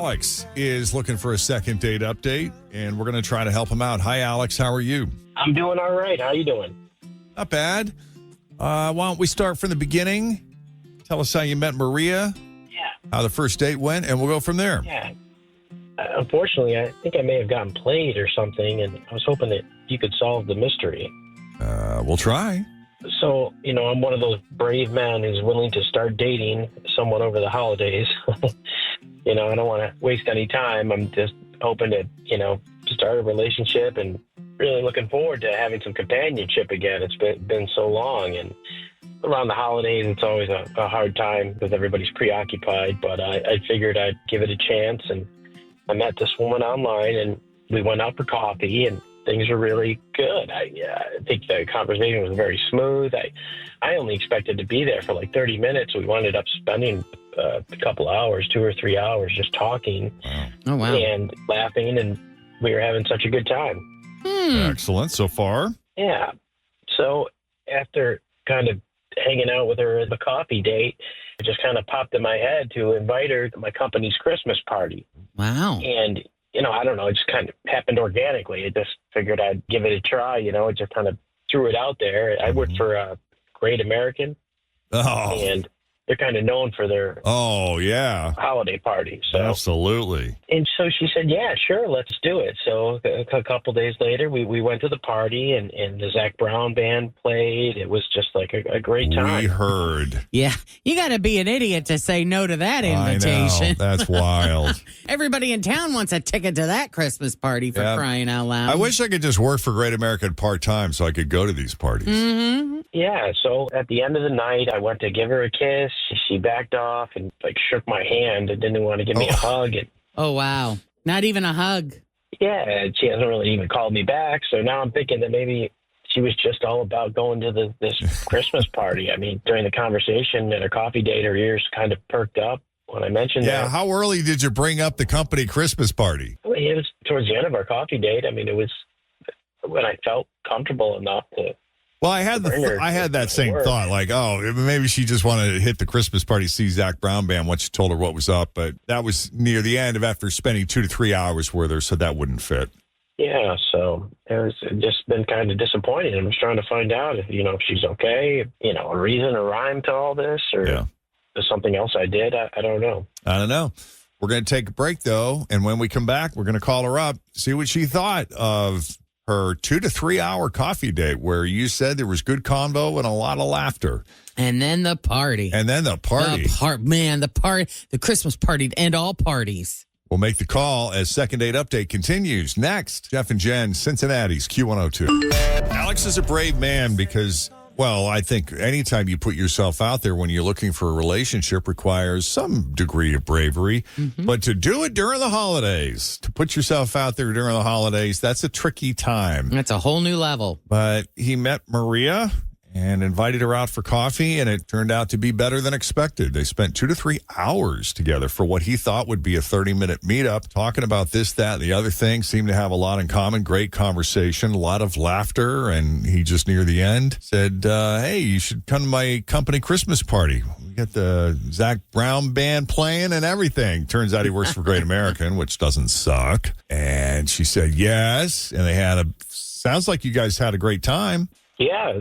Alex is looking for a second date update, and we're going to try to help him out. Hi, Alex. How are you? I'm doing all right. How you doing? Not bad. Why don't we start from the beginning? Tell us how you met Maria, how the first date went, and we'll go from there. Yeah. Unfortunately, I think I may have gotten played or something, and I was hoping that you could solve the mystery. We'll try. So, I'm one of those brave men who's willing to start dating someone over the holidays. I don't want to waste any time. I'm just hoping to, start a relationship and really looking forward to having some companionship again. It's been so long, and around the holidays, it's always a hard time because everybody's preoccupied, but I figured I'd give it a chance, and I met this woman online, and we went out for coffee, and things were really good. I think the conversation was very smooth. I only expected to be there for like 30 minutes. We ended up spending a couple hours, 2 or 3 hours, just talking and laughing, and we were having such a good time. Excellent so far. Yeah. So after kind of hanging out with her at the coffee date, it just kind of popped in my head to invite her to my company's Christmas party. Wow. And, I don't know, it just kind of happened organically. I just figured I'd give it a try, it just kind of threw it out there. I worked for Great American, and they're kind of known for their holiday party. So. Absolutely. And so she said, yeah, sure, let's do it. So a couple days later, we went to the party, and the Zach Brown band played. It was just like a great time. We heard. Yeah, you got to be an idiot to say no to that invitation. I know. That's wild. Everybody in town wants a ticket to that Christmas party for crying out loud. I wish I could just work for Great American part-time so I could go to these parties. Mm-hmm. Yeah, so at the end of the night, I went to give her a kiss. She backed off and shook my hand and didn't want to give me a hug. And, oh, wow. Not even a hug. Yeah, she hasn't really even called me back. So now I'm thinking that maybe she was just all about going to this Christmas party. I mean, during the conversation at our coffee date, her ears kind of perked up when I mentioned that. Yeah, how early did you bring up the company Christmas party? I mean, it was towards the end of our coffee date. I mean, it was when I felt comfortable enough to... Well, I had that same thought, like, maybe she just wanted to hit the Christmas party, see Zach Brown band once you told her what was up. But that was near the end of after spending 2 to 3 hours with her, so that wouldn't fit. Yeah, so it was just been kind of disappointing. I'm just trying to find out if she's okay, a reason, a rhyme to all this, or there's something else I did. I don't know. I don't know. We're going to take a break, though, and when we come back, we're going to call her up, see what she thought of her 2 to 3 hour coffee date where you said there was good convo and a lot of laughter. And then the party. The Christmas party to end all parties. We'll make the call as Second Date Update continues. Next, Jeff and Jenn, Cincinnati's Q102. Alex is a brave man because, well, I think anytime you put yourself out there when you're looking for a relationship requires some degree of bravery. Mm-hmm. But to do it during the holidays, to put yourself out there during the holidays, that's a tricky time. That's a whole new level. But he met Maria and invited her out for coffee, and it turned out to be better than expected. They spent 2 to 3 hours together for what he thought would be a 30-minute meetup, talking about this, that, and the other thing. Seemed to have a lot in common. Great conversation, a lot of laughter, and he just near the end said, hey, you should come to my company Christmas party. We got the Zach Brown band playing and everything. Turns out he works for Great American, which doesn't suck. And she said yes, and they sounds like you guys had a great time. Yeah,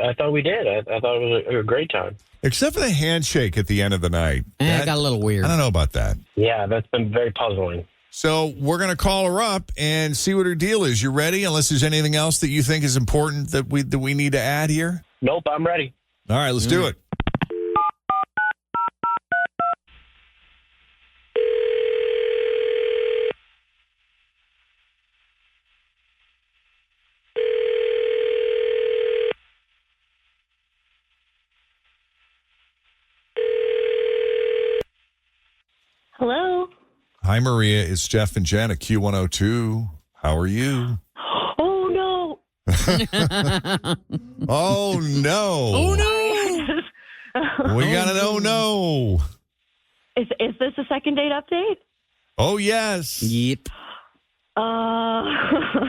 I thought we did. I thought it was a great time. Except for the handshake at the end of the night. It got a little weird. I don't know about that. Yeah, that's been very puzzling. So we're going to call her up and see what her deal is. You ready? Unless there's anything else that you think is important that we need to add here? Nope, I'm ready. All right, let's do it. Hello. Hi, Maria. It's Jeff and Jenn at Q102. How are you? Oh, no. Oh, no. Oh, no. We got an oh, no. Is this a second date update? Oh, yes. Yep. Oh,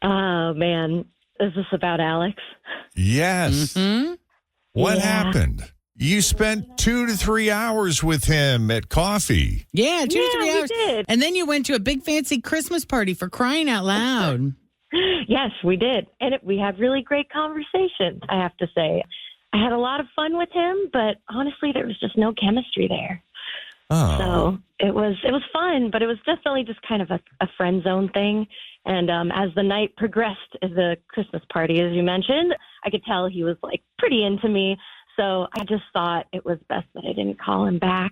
man. Is this about Alex? Yes. Mm-hmm. What Yeah. happened? You spent 2 to 3 hours with him at coffee. Yeah, 2 to 3 we hours. did. And then you went to a big fancy Christmas party for crying out loud. Yes, we did. And we had really great conversations, I have to say. I had a lot of fun with him, but honestly, there was just no chemistry there. Oh. So it was fun, but it was definitely just kind of a friend zone thing. And as the night progressed at the Christmas party, as you mentioned, I could tell he was like pretty into me. So I just thought it was best that I didn't call him back.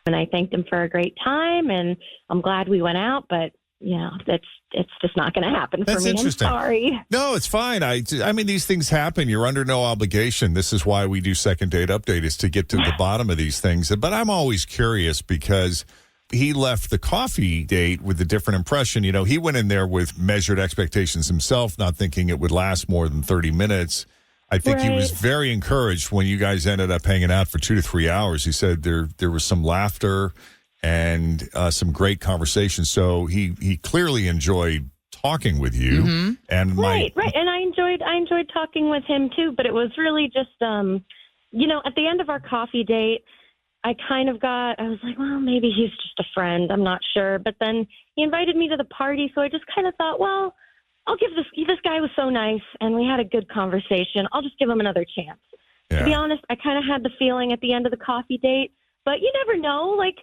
And I thanked him for a great time, and I'm glad we went out, but it's just not going to happen for That's me. interesting. I'm sorry. No, it's fine. I mean, these things happen. You're under no obligation. This is why we do Second Date Update, is to get to the bottom of these things. But I'm always curious because he left the coffee date with a different impression. You know, he went in there with measured expectations himself, not thinking it would last more than 30 minutes. I think he was very encouraged when you guys ended up hanging out for 2 to 3 hours. He said there was some laughter and some great conversation. So he clearly enjoyed talking with you. Mm-hmm. And Right. And I enjoyed talking with him too, but it was really just at the end of our coffee date, I was like, well, maybe he's just a friend. I'm not sure. But then he invited me to the party, so I just kind of thought, well, I'll give this guy was so nice, and we had a good conversation. I'll just give him another chance. Yeah. To be honest, I kind of had the feeling at the end of the coffee date, but you never know. Like,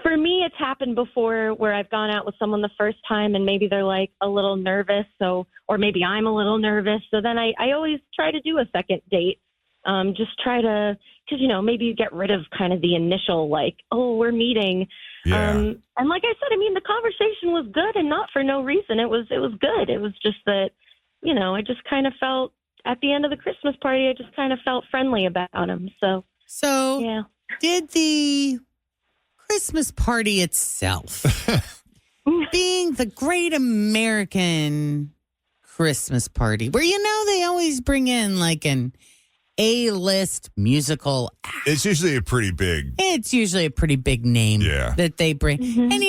for me, it's happened before where I've gone out with someone the first time and maybe they're like a little nervous, or maybe I'm a little nervous. So then I always try to do a second date. Just try to, because, maybe you get rid of kind of the initial, like, oh, we're meeting. Yeah. And like I said, I mean, the conversation was good and not for no reason. It was good. It was just that, I just kind of felt at the end of the Christmas party, I just kind of felt friendly about him. So yeah. Did the Christmas party itself, being the great American Christmas party, where, they always bring in like an A-list musical act. It's usually a pretty big name Yeah. that they bring. Mm-hmm. And,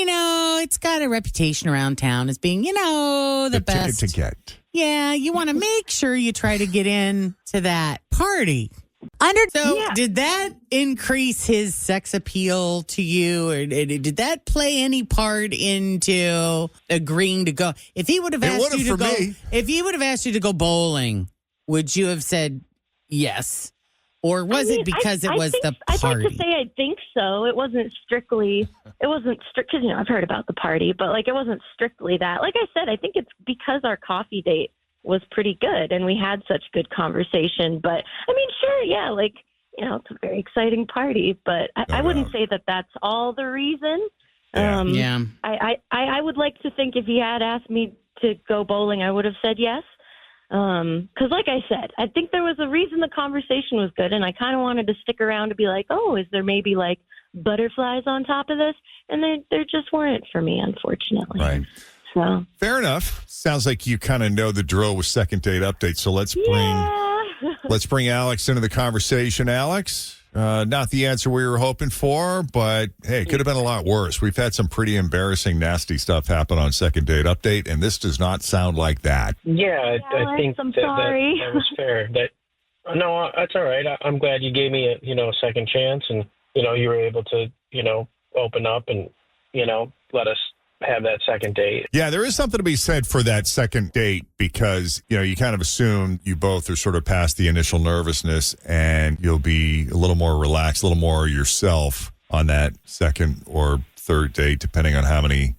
it's got a reputation around town as being, the best. ticket to get. Yeah, you want to make sure you try to get in to that party. Did that increase his sex appeal to you, or did that play any part into agreeing to go? If he would have asked you to go, if he would have asked you to go bowling, would you have said yes, or was it because it was the party? I'd like to say I think so. It wasn't strict because I've heard about the party, but like it wasn't strictly that. Like I said, I think it's because our coffee date was pretty good and we had such good conversation. But I mean, sure, yeah, like it's a very exciting party, but I wouldn't say that that's all the reason. Yeah. I would like to think if he had asked me to go bowling, I would have said yes. Because like I said, I think there was a reason the conversation was good, and I kind of wanted to stick around to be like, oh, is there maybe like butterflies on top of this? And there just weren't for me, unfortunately. Right. So fair enough. Sounds like you kind of know the drill with Second Date Update. So let's bring Alex into the conversation. Alex, not the answer we were hoping for, but hey, it could have been a lot worse. We've had some pretty embarrassing, nasty stuff happen on Second Date Update, and this does not sound like that. Yeah, I think I'm sorry. that was fair. No, that's all right. I'm glad you gave me a second chance, and you were able to open up and let us have that second date. Yeah, there is something to be said for that second date because, you kind of assume you both are sort of past the initial nervousness and you'll be a little more relaxed, a little more yourself on that second or third date, depending on how many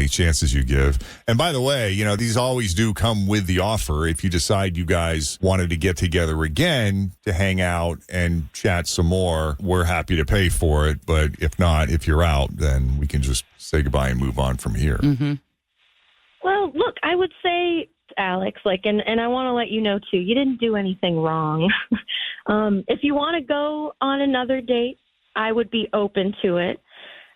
chances you give. And by the way, these always do come with the offer. If you decide you guys wanted to get together again to hang out and chat some more, we're happy to pay for it. But if not, if you're out, then we can just say goodbye and move on from here. Mm-hmm. Well, look, I would say, Alex, and I want to let you know too, you didn't do anything wrong. If you want to go on another date, I would be open to it.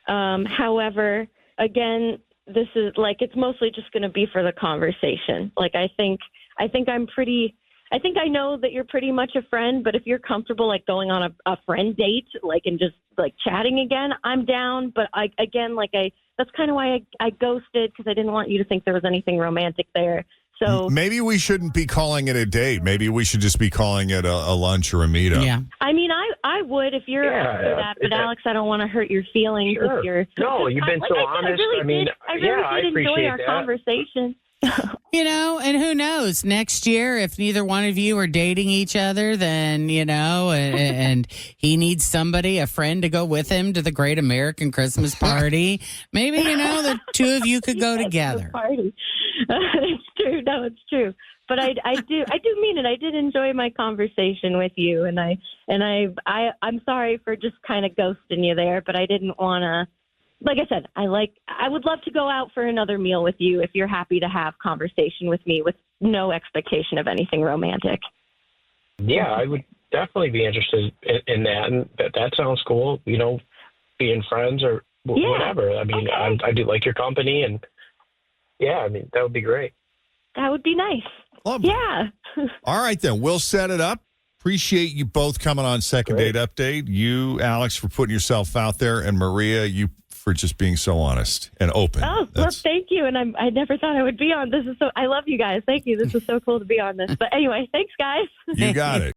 However, again, this is it's mostly just going to be for the conversation. Like, I think I know that you're pretty much a friend, but if you're comfortable, going on a friend date, and just chatting again, I'm down. But that's kind of why I ghosted, because I didn't want you to think there was anything romantic there. So maybe we shouldn't be calling it a date. Maybe we should just be calling it a lunch or a meetup. Yeah. I mean, I would if you're after that, but Alex, I don't want to hurt your feelings. Sure. If you're No, you've been so honest. I really did enjoy appreciate our that. conversation. And who knows? Next year, if neither one of you are dating each other, then, and he needs somebody, a friend to go with him to the Great American Christmas Party, maybe, the two of you could go together. Party. It's true. No, it's true. But I do mean it. I did enjoy my conversation with you, and I'm sorry for just kind of ghosting you there, but I didn't want to. Like I said, I would love to go out for another meal with you if you're happy to have conversation with me with no expectation of anything romantic. Yeah, I would definitely be interested in that, and that sounds cool. Being friends or whatever. I mean, okay. I do like your company, and I mean, that would be great. That would be nice. Lovely. Yeah. All right, then. We'll set it up. Appreciate you both coming on Second Date Update. You, Alex, for putting yourself out there, and Maria, you for just being so honest and open. Oh, well, thank you. And I never thought I would be on. I love you guys. Thank you. This is so cool to be on this. But anyway, thanks, guys. You got it.